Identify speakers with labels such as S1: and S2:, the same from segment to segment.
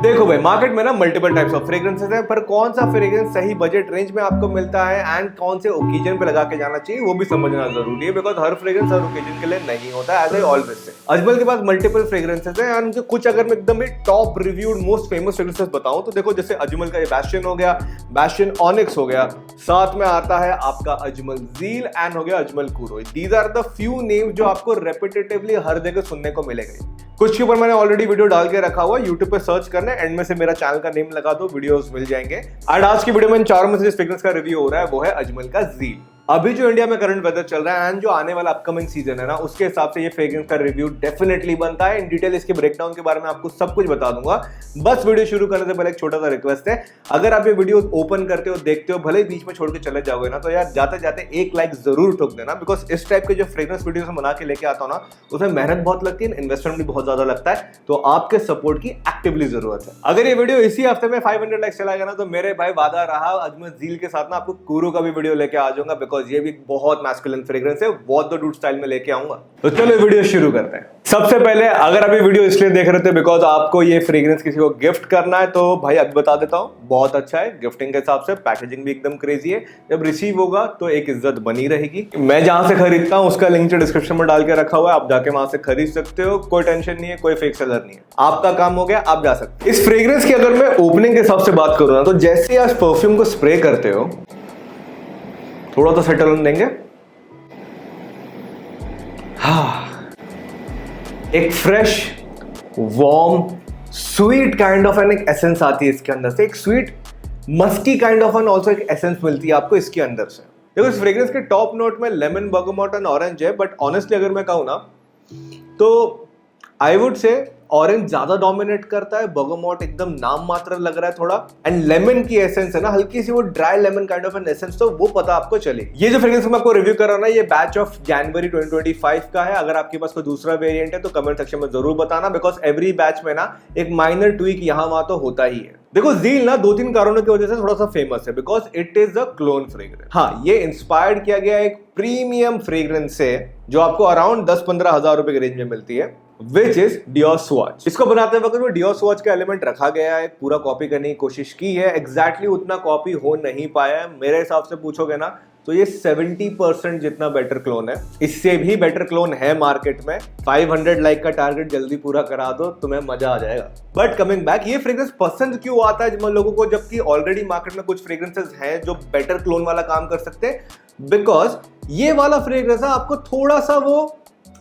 S1: देखो भाई, मार्केट में ना मल्टीपल टाइप्स ऑफ फ्रेग्रेंसेस है, पर कौन सा फ्रेग्रेंस सही बजट रेंज में आपको मिलता है एंड कौन से ओकेजन पे लगा के जाना चाहिए वो भी समझना जरूरी है, because her fragrance her occasion के लिए नहीं होता है। एज आई ऑलवेज से अजमल के पास मल्टीपल फ्रेग्रेंसेस है एंड उनके कुछ अगर मैं एकदम ही top reviewed most famous fragrances बताऊं तो देखो, जैसे अजमल का ये बैस्टियन हो गया, बैस्टियन ऑनिक्स हो गया, साथ में आता है आपका अजमल ज़ील एंड हो गया Ajmal Kuro. These are the few names जो आपको रेपिटेटिवली हर जगह सुनने को मिलेगा। कुछ के ऊपर मैंने ऑलरेडी वीडियो डाल के रखा हुआ, यूट्यूब पे सर्च करना, एंड में से मेरा चैनल का नेम लगा दो, वीडियोस मिल जाएंगे। एंड आज की वीडियो में इन चारों में से जिस फ्रेग्रेंस का रिव्यू हो रहा है वो है अजमल का ज़ील। अभी जो इंडिया में करंट वेदर चल रहा है एंड जो आने वाला अपकमिंग सीजन है ना, उसके हिसाब से ये फ्रेग्रेंस का रिव्यू डेफिनेटली बनता है। इन डिटेल इसके ब्रेकडाउन के बारे में आपको सब कुछ बता दूंगा। बस वीडियो शुरू करने से पहले एक छोटा सा रिक्वेस्ट है, अगर आप ये वीडियो ओपन करते हो, देखते हो, भले ही बीच में छोड़ के चले जाओगे ना, तो यार जाते जाते एक लाइक जरूर ठोक देना, बिकॉज इस टाइप के जो फ्रेग्रेंस वीडियो में बना के लेके आता हूं ना, उसमें मेहनत बहुत लगती है, इन्वेस्टमेंट भी बहुत ज्यादा लगता है, तो आपके सपोर्ट की एक्टिवली जरूरत है। अगर ये वीडियो इसी हफ्ते में 500 लाइक चला गया ना, तो मेरे भाई वादा रहा, अजमल ज़ील के साथ ना आपको कूरो का भी वीडियो लेके आ जाऊंगा, बिकॉज ये भी बहुत मैस्कुलिन फ्रेग्रेंस है, वॉट द डूड स्टाइल में लेके आऊंगा। तो चलो वीडियो शुरू करते हैं। सबसे पहले, अगर आप ये वीडियो इसलिए देख रहे थे बिकॉज आपको ये फ्रेग्रेंस किसी को गिफ्ट करना है, तो भाई अभी बता देता हूं, बहुत अच्छा है गिफ्टिंग के हिसाब से, पैकेजिंग भी एकदम क्रेजी है। जब रिसीव होगा तो एक इज्जत बनी रहेगी। मैं जहां से खरीदता हूं उसका लिंक डिस्क्रिप्शन में डाल के रखा हुआ है, आप जाके वहां से खरीद सकते हो, कोई टेंशन नहीं है, कोई फेक सेलर नहीं है, आपका काम हो गया, आप जा सकते हो। इस फ्रेग्रेंस की अगर मैं ओपनिंग के हिसाब से बात करूं ना, तो जैसे आप परफ्यूम को स्प्रे करते हो, थोड़ा तो सेटल होने देंगे, एक fresh warm sweet kind of an एक एसेंस आती है इसके अंदर से, एक sweet musky kind of an also एक एसेंस मिलती है आपको इसके अंदर से। देखो, इस फ्रेग्रेंस के टॉप नोट में लेमन, बर्गमोट एंड ऑरेंज है, बट ऑनेस्टली अगर मैं कहूं ना, तो आई वुड से ऑरेंज ज्यादा डोमिनेट करता है, बर्गमोट एकदम नाम मात्र लग रहा है थोड़ा, एंड लेमन की एसेंस है ना, हल्की सी वो dry lemon kind of an essence, तो वो पता आपको चले। ये जो फ्रेग्रेंस मैं आपको रिव्यू कर रहा हूं ना, ये बैच ऑफ जनवरी 2025 का है। अगर आपके पास कोई दूसरा वेरिएंट है तो कमेंट सेक्शन में जरूर बताना, बिकॉज एवरी बैच में ना एक माइनर ट्वीक यहाँ वहां तो होता ही है। देखो, ज़ील ना 2-3 कारणों की वजह से थोड़ा सा फेमस है, because it is a clone fragrance. हाँ, ये इंस्पायर्ड किया गया एक प्रीमियम फ्रेग्रेंस से जो आपको अराउंड 10-15 हजार रुपए के रेंज में मिलती है, विच इज डियोर स्वॉच। इसको बनाते वक्त वो डियोर स्वॉच का एलिमेंट रखा गया है, पूरा कॉपी करने की कोशिश की है, एग्जैक्टली उतना कॉपी हो नहीं पाया है। मेरे हिसाब से पूछोगे ना, तो ये 70% जितना बेटर क्लोन है, इससे भी बेटर क्लोन है मार्केट में। 500 लाइक का टारगेट जल्दी पूरा करा दो, तुम्हें मजा आ जाएगा। बट कमिंग बैक, ये फ्रेग्रेंस पसंद क्यों आता है जिन लोगों को, जबकि ऑलरेडी मार्केट में कुछ फ्रेग्रेंसेस हैं जो बेटर क्लोन वाला काम कर सकते हैं? बिकॉज ये वाला फ्रेग्रेंस आपको थोड़ा सा वो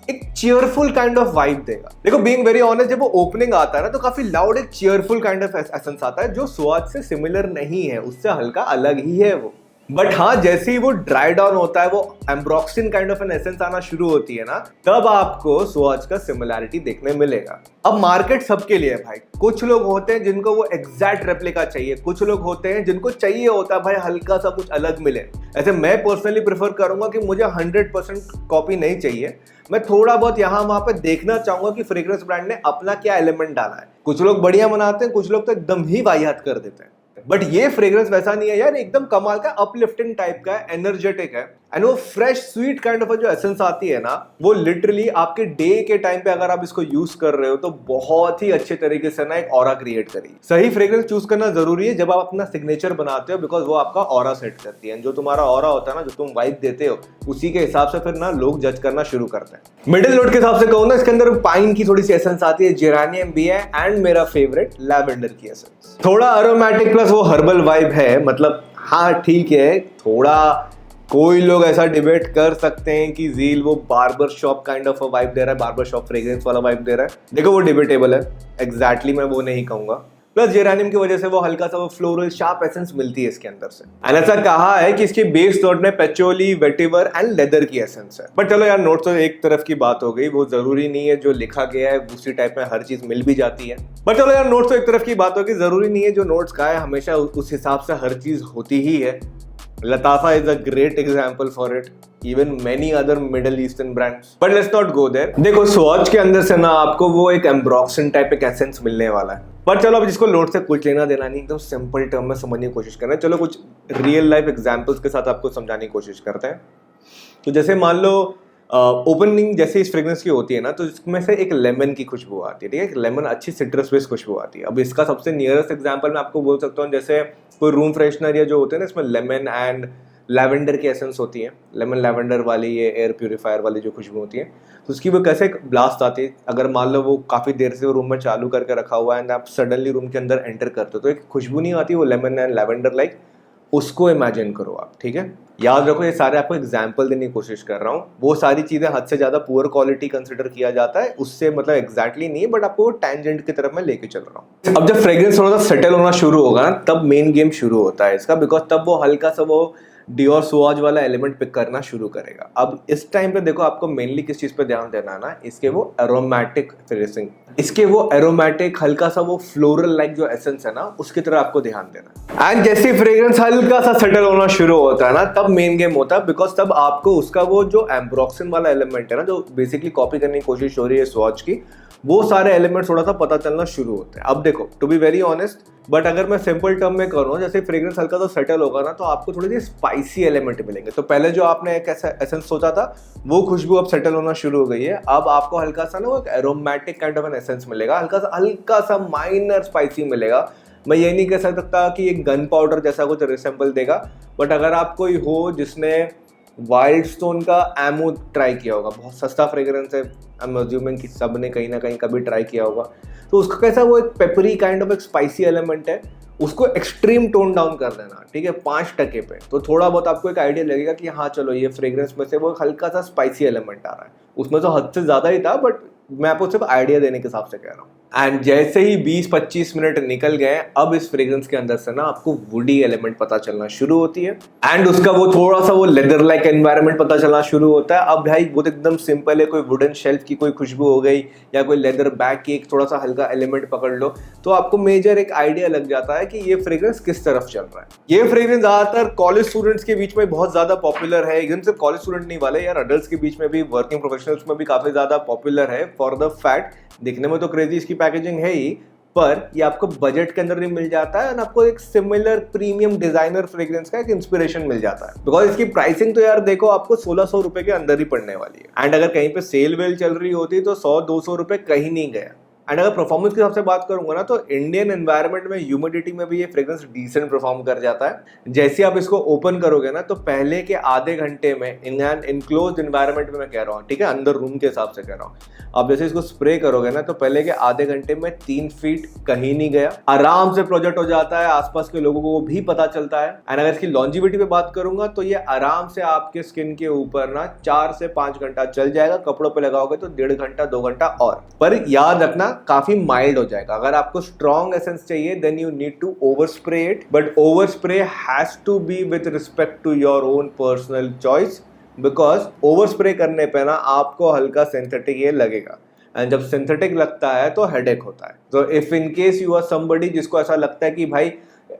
S1: एक चीयरफुल काइंड ऑफ वाइब देगा। देखो, बीइंग वेरी ऑनेस्ट, जब वो ओपनिंग आता है ना, तो काफी लाउड एक चीयरफुल काइंड ऑफ एसेंस आता है, जो स्वाद से सिमिलर नहीं है, उससे हल्का अलग ही है वो। बट हाँ, जैसे ही वो ड्राई डाउन होता है, वो ambroxan kind of an essence आना शुरू होती है ना, तब आपको स्वाच का सिमिलैरिटी देखने मिलेगा। अब मार्केट सबके लिए है भाई, कुछ लोग होते हैं जिनको वो एग्जैक्ट रेप्लिका चाहिए, कुछ लोग होते हैं जिनको चाहिए होता है भाई हल्का सा कुछ अलग मिले। ऐसे मैं पर्सनली प्रेफर करूंगा कि मुझे 100% कॉपी नहीं चाहिए, मैं थोड़ा बहुत यहाँ वहां पे देखना चाहूंगा कि फ्रेग्रेंस ब्रांड ने अपना क्या एलिमेंट डाला है। कुछ लोग बढ़िया बनाते हैं, कुछ लोग तो एकदम ही वाहियात कर देते हैं। बट ये फ्रेग्रेंस वैसा नहीं है यार, एकदम कमाल का, अपलिफ्टिंग टाइप का है, एनर्जेटिक है, एंड वो फ्रेश स्वीट काइंड ऑफ जो एसेंस आती है ना, वो लिटरली आपके डे के टाइम पे अगर आप इसको यूज कर रहे हो तो बहुत ही अच्छे तरीके से ना एक ऑरा क्रिएट करेगी। सही फ्रेग्रेंस चूज करना जरूरी है जब आप अपना सिग्नेचर बनाते हो, बिकॉज वो आपका ऑरा सेट करती है। जो तुम्हारा ऑरा होता है ना, जो तुम वाइब देते हो, उसी के हिसाब से फिर ना लोग जज करना शुरू करते हैं। मिडिल नोट के हिसाब से कहूँ ना, इसके अंदर पाइन की थोड़ी सी एसेंस आती है, जेरानियम भी है, एंड मेरा फेवरेट लैवेंडर की एसेंस। थोड़ा एरोमेटिक प्लस वो हर्बल वाइब है, मतलब हाँ ठीक है, थोड़ा कोई लोग ऐसा डिबेट कर सकते हैं कि ज़ील वो barber shop kind of vibe दे रहा है, बार्बर शॉप फ्रेग्रेंस वाला वाइब दे रहा है। देखो, वो डिबेटेबल है, एग्जैक्टली मैं वो नहीं कहूंगा। प्लस जेरानियम की वजह से वो हल्का सा वो फ्लोरल शार्प एसेंस मिलती है इसके अंदर से, एंड ऐसा कहा है कि इसके बेस नोट में पेचोली, वेटिवर एंड लेदर की एसेंस है। बट चलो यार, नोट तो एक तरफ की बात हो गई, वो जरूरी नहीं है जो लिखा गया है उसी टाइप में हर चीज मिल भी जाती है। बट चलो यार, नोट तो एक तरफ की बात होगी, जरूरी नहीं है जो नोट्स का है हमेशा उस हिसाब से हर चीज होती ही है। लताफा is a great example for it, even many other Middle Eastern brands, but let's not go there। देखो, स्वॉच के अंदर से ना आपको वो एक एम्ब्रोक्सिन टाइप एक एसेंस मिलने वाला है। पर चलो, अब जिसको नोट से कुछ लेना देना नहीं, एकदम सिंपल टर्म में समझने की कोशिश कर रहे हैं। चलो कुछ रियल लाइफ एग्जांपल्स के साथ आपको समझाने की कोशिश करते हैं। तो जैसे मान लो ओपनिंग जैसे इस फ्रेग्रेंस की होती है ना, तो इसमें से एक लेमन की खुशबू आती है, ठीक है, एक लेमन अच्छी सिट्रस बेस्ड खुशबू आती है। अब इसका सबसे नियरेस्ट एग्जांपल मैं आपको बोल सकता हूँ, जैसे कोई रूम फ्रेशनर या जो होते हैं ना, इसमें लेमन एंड लैवेंडर की एसेंस होती है, लेमन लैवेंडर वाली ये एयर प्यूरीफायर वाली जो खुशबू होती है, तो उसकी वो कैसे ब्लास्ट आती है। अगर मान लो वो काफ़ी देर से वो रूम में चालू करके रखा हुआ है एंड आप सडनली रूम के अंदर एंटर करते हो, तो एक खुशबू नहीं आती वो लेमन एंड लैवेंडर लाइक, उसको इमेजिन करो आप, ठीक है। याद रखो ये सारे आपको एग्जाम्पल देने की कोशिश कर रहा हूँ, वो सारी चीज़ें हद से ज़्यादा पुअर क्वालिटी कंसिडर किया जाता है, उससे मतलब एग्जैक्टली नहीं है, बट आपको वो टैंजेंट की तरफ मैं लेके चल रहा हूँ। अब जब फ्रेग्रेंस थोड़ा सा सेटल होना शुरू होगा ना, तब मेन गेम शुरू होता है इसका, बिकॉज तब वो हल्का सा वो डियोर सुआज वाला एलिमेंट पिक करना शुरू करेगा। अब इस टाइम पे देखो आपको मेनली किस चीज पे ध्यान देना है ना, इसके वो एरोमेटिक फिनिशिंग, इसके वो एरोमेटिक हल्का सा वो फ्लोरल लाइक जो एसेंस है ना, उसकी तरह आपको ध्यान देना है। एंड जैसे फ्रेग्रेंस हल्का सा सेटल होना शुरू होता है ना, तब मेन गेम होता है, बिकॉज तब आपको उसका वो जो एम्ब्रोक्सिन वाला एलिमेंट है ना, जो बेसिकली कॉपी करने की कोशिश हो रही है स्वाच की, वो सारे एलिमेंट थोड़ा सा पता चलना शुरू होते हैं। अब देखो to be very honest, but अगर मैं सिंपल टर्म में करूँ, जैसे फ्रेग्रेंस हल्का तो सेटल होगा ना, तो आपको थोड़ी सी स्पाइसी एलिमेंट मिलेंगे। तो पहले जो आपने एक ऐसा एसेंस सोचा था, वो खुशबू अब सेटल होना शुरू हो गई है। अब आपको हल्का सा ना वो एक aromatic kind of an essence मिलेगा, हल्का सा माइनर स्पाइसी मिलेगा। मैं ये नहीं कह सकता कि एक गन पाउडर जैसा कुछ रिसेंबल देगा, बट अगर आप कोई हो जिसने वाइल्ड स्टोन का एमो ट्राई किया होगा, बहुत सस्ता फ्रेग्रेंस है, आई एम अज्यूमिंग कि सब ने कहीं ना कहीं कभी ट्राई किया होगा, तो उसका कैसा वो एक पेपरी काइंड ऑफ एक स्पाइसी एलिमेंट है, उसको एक्सट्रीम टोन डाउन कर देना, ठीक है, 5% पे, तो थोड़ा बहुत आपको एक आइडिया लगेगा कि हाँ चलो ये फ्रेग्रेंस में से वो हल्का सा स्पाइसी एलिमेंट आ रहा है। उसमें तो हद से ज़्यादा ही था, बट मैं आपको सिर्फ आइडिया देने के हिसाब से कह रहा हूँ। एंड जैसे ही 20-25 मिनट निकल गए, अब इस फ्रेग्रेंस के अंदर से ना आपको वुडी एलिमेंट पता चलना शुरू होती है, एंड उसका वो थोड़ा सा वो लेदर लाइक एनवायरनमेंट पता चलना शुरू होता है। अब भाई वो तो एकदम सिंपल है, कोई वुडन शेल्फ की कोई खुशबू हो गई या कोई लेदर बैग की एक थोड़ा सा हल्का एलिमेंट पकड़ लो, तो आपको मेजर एक आइडिया लग जाता है कि ये फ्रेग्रेंस किस तरफ चल रहा है। ये फ्रेग्रेंस ज्यादातर कॉलेज स्टूडेंट्स के बीच में बहुत ज्यादा पॉपुलर है, एकदम सिर्फ कॉलेज स्टूडेंट नहीं वाले यार, अडल्ट्स के बीच में भी, वर्किंग प्रोफेशनल्स में भी काफी ज्यादा पॉपुलर है। फॉर द फैक्ट दिखने में तो क्रेजी इसकी पैकेजिंग है ही, पर ये आपको बजट के अंदर भी मिल जाता है, और आपको एक सिमिलर प्रीमियम डिजाइनर फ्रेग्रेंस का एक इंस्पिरेशन मिल जाता है। बिकॉज इसकी प्राइसिंग तो यार देखो आपको 1600 रुपए के अंदर ही पड़ने वाली है, एंड अगर कहीं पे सेल वेल चल रही होती तो 100-200 रुपए कहीं नहीं गया। एंड अगर परफॉर्मेंस के हिसाब से बात करूंगा ना, तो इंडियन एनवायरनमेंट में ह्यूमिडिटी में भी ये फ्रेग्रेंस डिसेंट परफॉर्म कर जाता है। जैसे आप इसको ओपन करोगे ना, तो पहले के आधे घंटे में इन एन इनक्लोज्ड एनवायरनमेंट में मैं कह रहा हूँ, ठीक है, अंदर रूम के हिसाब से कह रहा हूँ, आप जैसे इसको स्प्रे करोगे ना, तो पहले के आधे घंटे में 3 फीट कहीं नहीं गया, आराम से प्रोजेक्ट हो जाता है, आसपास के लोगों को भी पता चलता है। एंड अगर इसकी लॉन्जिविटी पे बात करूंगा, तो ये आराम से आपके स्किन के ऊपर ना 4 से 5 घंटा चल जाएगा, कपड़ों पे लगाओगे तो 1.5 घंटा 2 घंटा और। पर याद रखना काफी माइल्ड हो जाएगा। अगर आपको स्ट्रॉन्ग एसेंस चाहिए, then you need to over spray it, but over spray has to be with respect to your own personal choice, because over spray करने पे ना आपको हल्का सिंथेटिक ये लगेगा, एंड जब सिंथेटिक लगता है तो हेडेक होता है। तो if in case you are somebody जिसको ऐसा लगता है कि भाई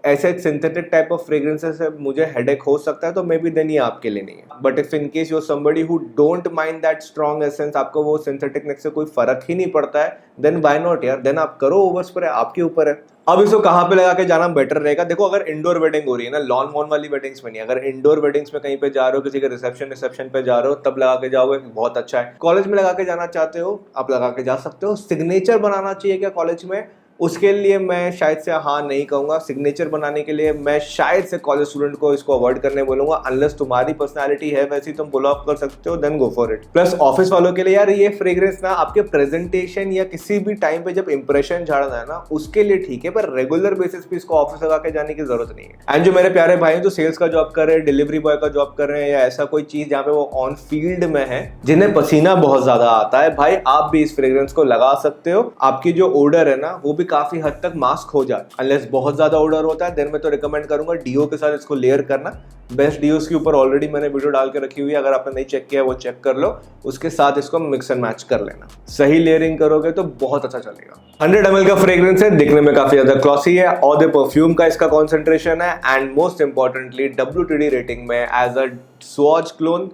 S1: ऐसे सिंथेटिक टाइप ऑफ फ्रेग्रेंसेस से मुझे हेडेक हो सकता है, तो मे बी देन ये आपके लिए नहीं है। But if in case you are somebody who don't mind that strong essence, आपको वो सिंथेटिकनेस से कोई फर्क ही नहीं पड़ता है, देन व्हाई नॉट यार, देन आप करो ओवर स्प्रे, आपके ऊपर है। अब इसको कहाँ पे लगा के जाना बेटर रहेगा? देखो अगर इंडोर वेडिंग हो रही है ना, लॉन वॉन वाली वेडिंग्स में नहीं, अगर इंडोर वेडिंग्स में कहीं पे जा रहे हो, किसी के रिसेप्शन पे जा रहे हो, तब लगा के जाओगे, बहुत अच्छा है। कॉलेज में लगा के जाना चाहते हो, आप लगा के जा सकते हो। सिग्नेचर बनाना चाहिए क्या कॉलेज में? उसके लिए मैं शायद से हाँ नहीं कहूँगा। सिग्नेचर बनाने के लिए मैं शायद से कॉलेज स्टूडेंट को इसको अवॉइड करने बोलूँगा, अनलेस तुम्हारी पर्सनालिटी है वैसी, तुम पुल ऑफ कर सकते हो, then go for it. Plus office वालों के लिए यार ये फ्रेग्रेंस ना आपके प्रेजेंटेशन या किसी भी टाइम पे जब इंप्रेशन झाड़ना है ना, उसके लिए ठीक है, पर रेगुलर बेसिस पे इसको ऑफिस लगा के जाने की जरूरत नहीं है। एंड जो मेरे प्यारे भाई जो सेल्स का जॉब कर रहे हैं, डिलीवरी बॉय का जॉब कर रहे हैं, या ऐसा कोई चीज जहाँ पे वो ऑन फील्ड में है, जिन्हें पसीना बहुत ज्यादा आता है, भाई आप भी इस फ्रेग्रेंस को लगा सकते हो। आपकी जो ऑर्डर है ना, वो भी काफी हद तक मास्क हो जाए, अनलेस बहुत ज्यादा ऑर्डर होता है, देन मैं तो रिकमेंड करूंगा डीओ के साथ इसको लेयर करना। बेस्ट डीओस के ऊपर ऑलरेडी मैंने वीडियो डाल के रखी हुई है, अगर आपने नहीं चेक किया वो चेक कर लो, उसके साथ इसको मिक्स एंड मैच कर लेना। सही लेयरिंग करोगे तो बहुत अच्छा चलेगा। 100 ml का फ्रेग्रेंस है, दिखने में काफी ज्यादा क्लॉसी है, और द परफ्यूम का इसका कॉन्सेंट्रेशन है, and most importantly WTD rating में एज अ स्वॉच क्लोन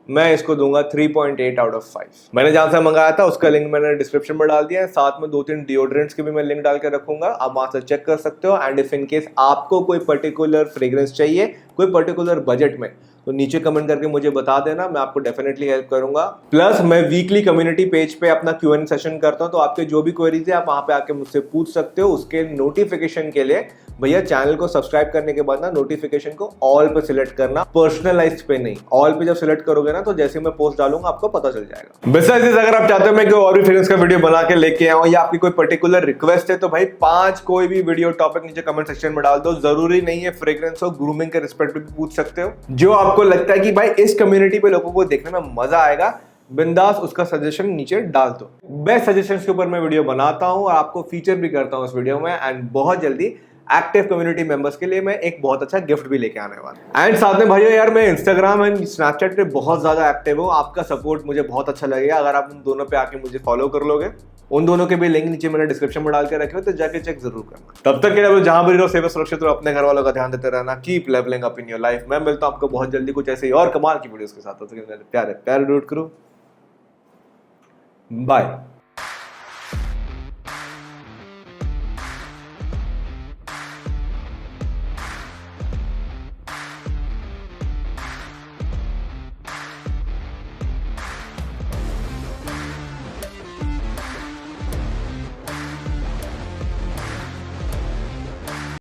S1: मैं इसको दूंगा 3.8 आउट ऑफ 5। मैंने जहां से मंगाया था उसका लिंक मैंने डिस्क्रिप्शन में डाल दिया है, साथ में 2-3 डिओड्रेंट्स के भी मैं लिंक डाल के रखूंगा, आप वहां से चेक कर सकते हो। एंड इफ इन केस आपको कोई पर्टिकुलर फ्रेग्रेंस चाहिए कोई पर्टिकुलर बजट में, तो नीचे कमेंट करके मुझे बता देना, मैं आपको डेफिनेटली हेल्प करूंगा। प्लस मैं वीकली कम्युनिटी पेज पे अपना Q&A सेशन करता हूं, तो आपके जो भी क्वेरीज है आप वहां पे आके मुझसे पूछ सकते हो। उसके नोटिफिकेशन के लिए भैया चैनल को सब्सक्राइब करने के बाद ना नोटिफिकेशन को ऑल पे सिलेक्ट करना, पर्सनलाइज्ड पे नहीं। ऑल पे जब सिलेक्ट करोगे ना तो जैसे मैं पोस्ट डालूंगा आपको पता चल जाएगा। बिसाइड्स अगर आप चाहते हो मैं कोई और भी फ्रेग्रेंस का वीडियो बना के लेके आऊं या आपकी कोई पर्टिकुलर रिक्वेस्ट है तो भाई 5 कोई भी वीडियो टॉपिक नीचे कमेंट सेक्शन में डाल दो। जरूरी नहीं है फ्रेग्रेंस हो, ग्रूमिंग के रिस्पेक्ट पे भी पूछ सकते हो। जो आपको लगता है कि भाई इस कम्युनिटी पे लोगों को देखने में मजा आएगा, बिंदास उसका सजेशन नीचे डाल दो। बेस्ट सजेशंस के ऊपर मैं वीडियो बनाता हूं और आपको फीचर भी करता हूं इस वीडियो में। एंड बहुत जल्दी एक्टिव कम्युनिटी मेंबर्स के लिए मैं एक बहुत अच्छा गिफ्ट भी लेके आने वाला। एंड साथ में भाइयों यार मैं इंस्टाग्राम एंड स्नैपचैट पे बहुत ज्यादा एक्टिव हूँ। आपका सपोर्ट मुझे बहुत अच्छा लगेगा अगर आप उन दोनों पे आके मुझे फॉलो कर लोगे। उन दोनों के भी लिंक नीचे मैंने डिस्क्रिप्शन में डाल के रखे हो, तो जाके चेक जरूर करना। तब तक के लिए जहां भी रहो सेवा सुरक्षित रहो, अपने घर वालों का ध्यान देते रहना। Keep levelling up in your life. मैं मिलता हूं आपको बहुत जल्दी कुछ ऐसे ही और कमाल की वीडियोस के साथ। प्यारे प्यारे डूड करो, बाय।